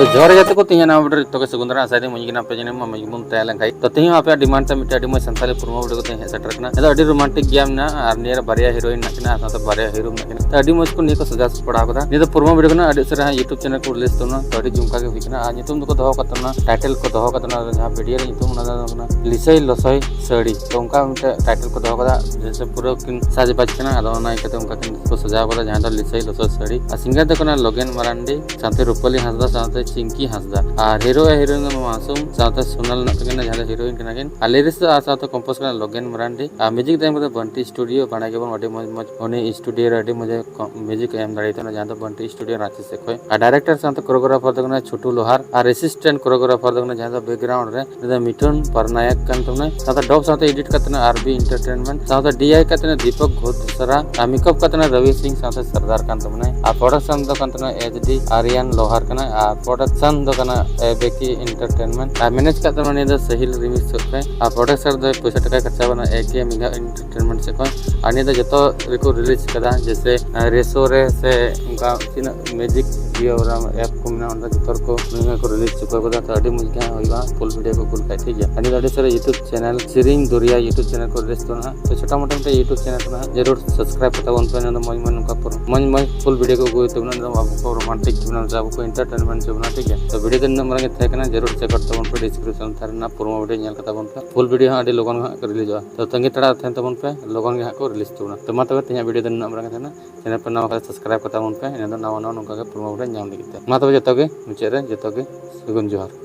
तो जोर जाते को तीन नाम बटर तो के सुगंधरा आसादी मुझे ना पे जने मुझे मुन तैयार लंगाई तो तीन आप डिमांड ता मिटे अडी मो संताली पुरमा वीडियो को तीन सेटर करना तो अडी रोमांटिक गेम ना और नियर बारिया हीरोइन ना ना तो बारिया हीरो ना तो अडी मो को ने को सजा पड़ा कदा ने तो पुरमा वीडियो ना अडी सरा YouTube चैनल को रिलीज तो ना तो अडी जुमका के हुई ना आज तुम को दहो कतना टाइटल को दहो कतना जहां वीडियो रे तुम ना लिसई लसई साड़ी तो उनका टाइटल को दहो कदा जैसे पूरा किन साज बाज कना अदो ना के उनका किन को सजा कदा जहां तो लिसई लसई साड़ी आ सिंगर तो कना लोगेन मरांडी साथे रूपली हंसदा साथे चिंकी हंसदा और हीरोइन मासूम साथे सोनल नकना जहां हीरोइन कना किन आ लिरिक्स साथे कंपोज कना लोगेन मरांडी आ म्यूजिक टाइम को बंटी स्टूडियो बना के बन अडी मज ओने स्टूडियो रे अडी मुझे म्यूजिक एम दाड़ी तो जहां तो बंटी स्टूडियो रांची से कोई आ डायरेक्टर साथे कोरियोग्राफर तो कना छोटू लोहार और असिस्टेंट कोरियोग्राफर तो कना जहां तो बैकग्राउंड रे मिठुन परनायक कन तुमने साथे डॉग साथे एडिट करतना आरबी एंटरटेनमेंट साथे डीआई करतना दीपक घोषरा आ मेकअप करतना रवि सिंह साथे सरदार कन तुमने आ प्रोडक्शन तो करतना एचडी आर्यन लोहार कना आ प्रोडक्शन दो कना बेकी एंटरटेनमेंट आ मैनेज करते माने द सहिल रिमिक्स करते आ प्रोडक्शन दो पैसा टका खर्चा बना एके मिगा एंटरटेनमेंट से कोई आने द जतो रिको रिलीज कदा जैसे रेसो रे से उनका तीन मैजिक वीडियो और ऐप को ना अंदर जतर को मिगा को रिलीज चुका कदा तो अडी मुझे होइबा फुल वीडियो को फुल काटी गया अनि अडी सर YouTube चैनल सिरिंग दुरिया YouTube चैनल को रिलीज तो ना तो छोटा मोटा YouTube चैनल को जरूर सब्सक्राइब करता वन पे ना मन का मन फुल वीडियो को गोई तो ना आपको रोमांटिक जीवन आपको एंटरटेनमेंट जीवन ठीक है तो वीडियो दिन नंबर के थे करना जरूर चेक करते बन पे डिस्क्रिप्शन थार ना पूरा वीडियो नेल करता बन पे फुल वीडियो हां लोगन को रिलीज हो तो तंगे तड़ा थे तो बन पे लोगन के को रिलीज तो ना तो मा तबे तिया वीडियो दिन नंबर के थे ना चैनल पर नवा सब्सक्राइब करता बन पे इन नवा नवा नका के पूरा वीडियो नाम लिखते मा तबे जतो के मुचे रे जतो के सुगुन जोहार।